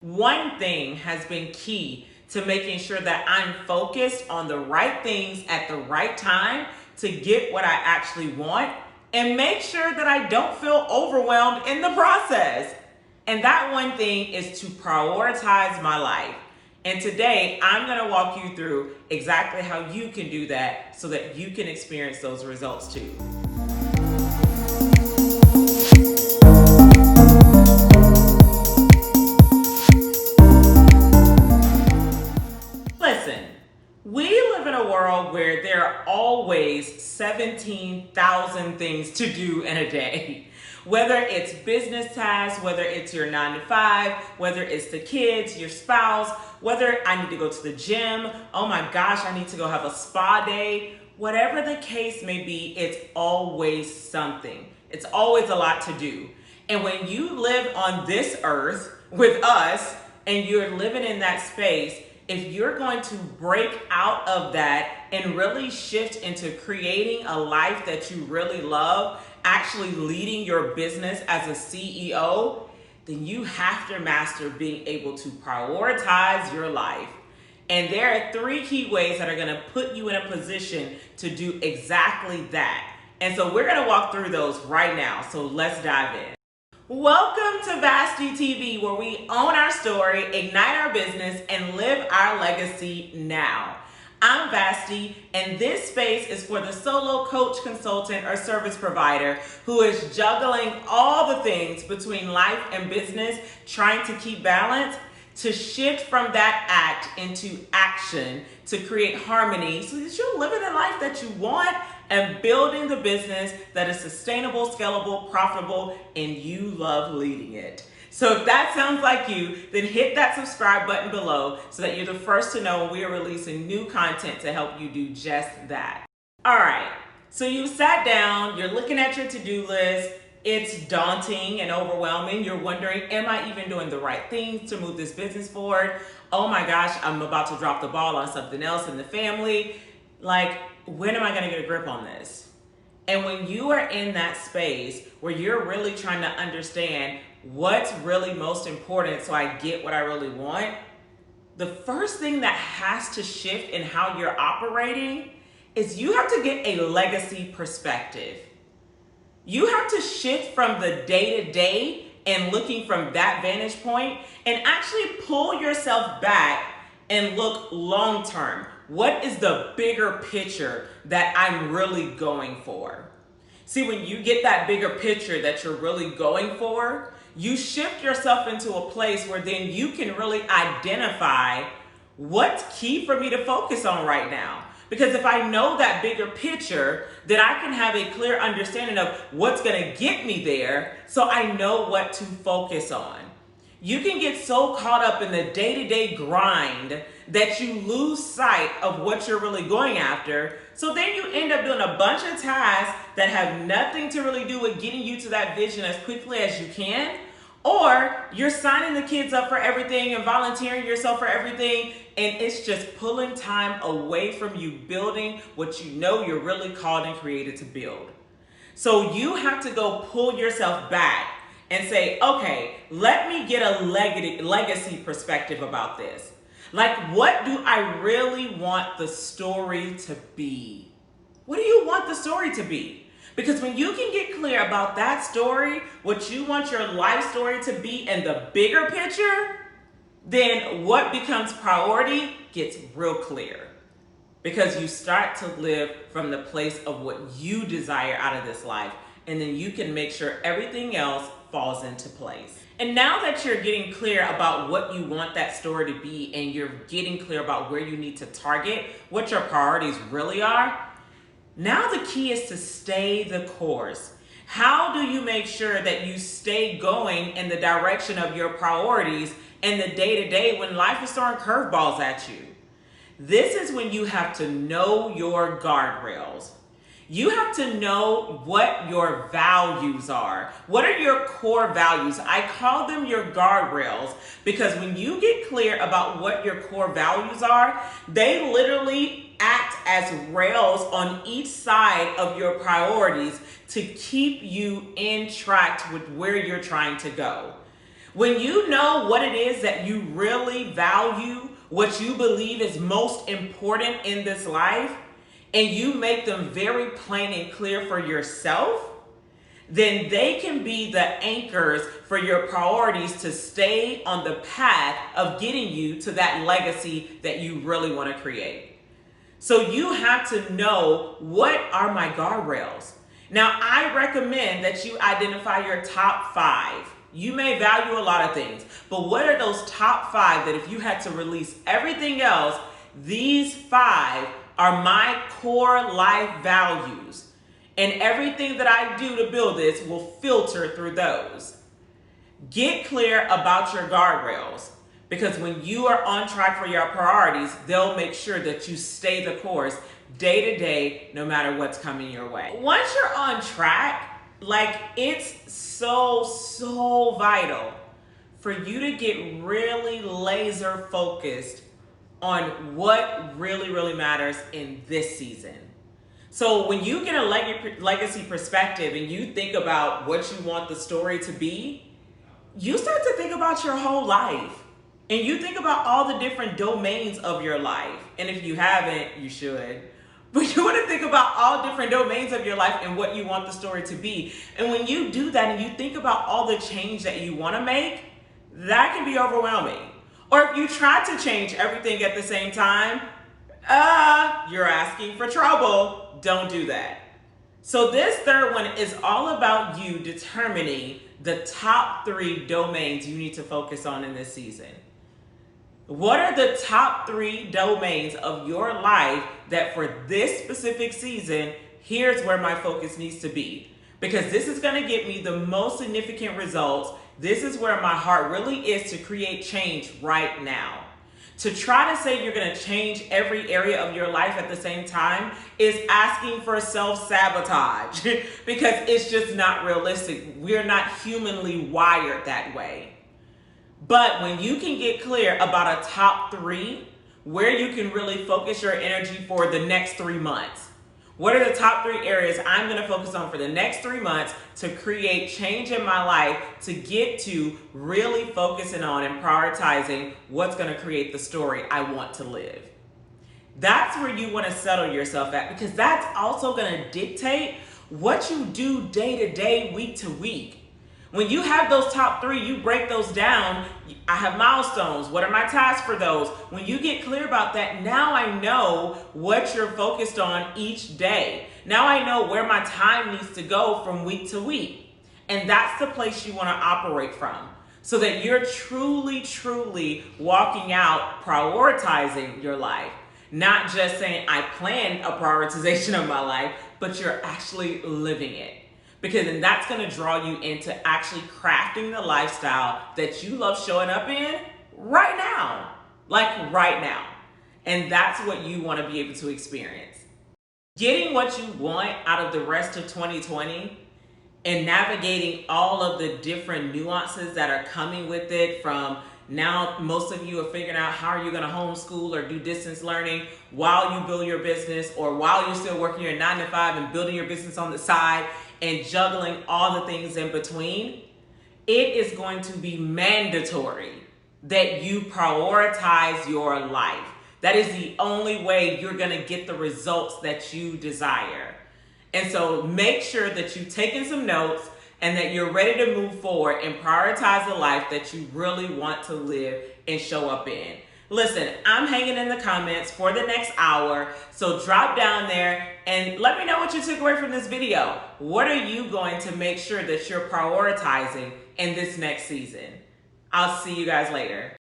One thing has been key to making sure that I'm focused on the right things at the right time to get what I actually want and make sure that I don't feel overwhelmed in the process. And that one thing is to prioritize my life. And today I'm going to walk you through exactly how you can do that so that you can experience those results too. Listen, we live in a world where there are always 17,000 things to do in a day. Whether it's business tasks, whether it's your 9 to 5, whether it's the kids, your spouse, whether I need to go to the gym, oh my gosh, I need to go have a spa day. Whatever the case may be, it's always something. It's always a lot to do. And when you live on this earth with us and you're living in that space, if you're going to break out of that and really shift into creating a life that you really love, actually leading your business as a CEO, then you have to master being able to prioritize your life. And there are 3 key ways that are going to put you in a position to do exactly that. And so we're going to walk through those right now. So let's dive in. Welcome to Vasti TV, where we own our story, ignite our business, and live our legacy now. I'm Vasti, and this space is for the solo coach, consultant, or service provider who is juggling all the things between life and business, trying to keep balance, to shift from that act into action to create harmony so that you're living the life that you want and building the business that is sustainable, scalable, profitable, and you love leading it. So if that sounds like you, then hit that subscribe button below so that you're the first to know when we are releasing new content to help you do just that. All right, so you sat down, you're looking at your to-do list. It's daunting and overwhelming. You're wondering, am I even doing the right things to move this business forward? Oh my gosh, I'm about to drop the ball on something else in the family. Like, when am I going to get a grip on this? And when you are in that space where you're really trying to understand what's really most important so I get what I really want, the first thing that has to shift in how you're operating is you have to get a legacy perspective. You have to shift from the day-to-day and looking from that vantage point and actually pull yourself back and look long-term. What is the bigger picture that I'm really going for? See, when you get that bigger picture that you're really going for, you shift yourself into a place where then you can really identify what's key for me to focus on right now. Because if I know that bigger picture, then I can have a clear understanding of what's going to get me there so I know what to focus on. You can get so caught up in the day-to-day grind that you lose sight of what you're really going after. So then you end up doing a bunch of tasks that have nothing to really do with getting you to that vision as quickly as you can. Or you're signing the kids up for everything and volunteering yourself for everything, and it's just pulling time away from you building what you know you're really called and created to build. So you have to go pull yourself back and say, okay, let me get a legacy perspective about this. Like, what do I really want the story to be? What do you want the story to be? Because when you can get clear about that story, what you want your life story to be and the bigger picture, then what becomes priority gets real clear. Because you start to live from the place of what you desire out of this life, and then you can make sure everything else falls into place. And now that you're getting clear about what you want that story to be, and you're getting clear about where you need to target, what your priorities really are, now the key is to stay the course. How do you make sure that you stay going in the direction of your priorities in the day-to-day when life is throwing curveballs at you? This is when you have to know your guardrails. You have to know what your values are. What are your core values? I call them your guardrails because when you get clear about what your core values are, they literally act as rails on each side of your priorities to keep you in track with where you're trying to go. When you know what it is that you really value, what you believe is most important in this life, and you make them very plain and clear for yourself, then they can be the anchors for your priorities to stay on the path of getting you to that legacy that you really want to create. So you have to know, what are my guardrails? Now, I recommend that you identify your top 5. You may value a lot of things, but what are those top 5 that if you had to release everything else, these 5 are my core life values. And everything that I do to build this will filter through those. Get clear about your guardrails, because when you are on track for your priorities, they'll make sure that you stay the course day to day, no matter what's coming your way. Once you're on track, it's so vital for you to get really laser focused on what really matters in this season. So when you get a legacy perspective and you think about what you want the story to be, you start to think about your whole life. And you think about all the different domains of your life. And if you haven't, you should. But you want to think about all different domains of your life and what you want the story to be. And when you do that and you think about all the change that you want to make, that can be overwhelming. Or if you try to change everything at the same time, you're asking for trouble. Don't do that. So this third one is all about you determining the top 3 domains you need to focus on in this season. What are the top 3 domains of your life that for this specific season, here's where my focus needs to be? Because this is going to get me the most significant results. This is where my heart really is to create change right now. To try to say you're going to change every area of your life at the same time is asking for self-sabotage because it's just not realistic. We're not humanly wired that way. But when you can get clear about a top 3, where you can really focus your energy for the next 3 months. What are the top 3 areas I'm going to focus on for the next 3 months to create change in my life, to get to really focusing on and prioritizing what's going to create the story I want to live? That's where you want to settle yourself at, because that's also going to dictate what you do day to day, week to week. When you have those top 3, you break those down. I have milestones. What are my tasks for those? When you get clear about that, now I know what you're focused on each day. Now I know where my time needs to go from week to week. And that's the place you want to operate from, so that you're truly walking out, prioritizing your life. Not just saying, I planned a prioritization of my life, but you're actually living it. Because then that's going to draw you into actually crafting the lifestyle that you love showing up in right now. Like right now. And that's what you want to be able to experience. Getting what you want out of the rest of 2020 and navigating all of the different nuances that are coming with it. From now, most of you are figuring out how are you going to homeschool or do distance learning while you build your business, or while you're still working your 9 to 5 and building your business on the side, and juggling all the things in between. It is going to be mandatory that you prioritize your life. That is the only way you're going to get the results that you desire. And so make sure that you've taken some notes and that you're ready to move forward and prioritize the life that you really want to live and show up in. Listen, I'm hanging in the comments for the next hour, so drop down there and let me know what you took away from this video. What are you going to make sure that you're prioritizing in this next season? I'll see you guys later.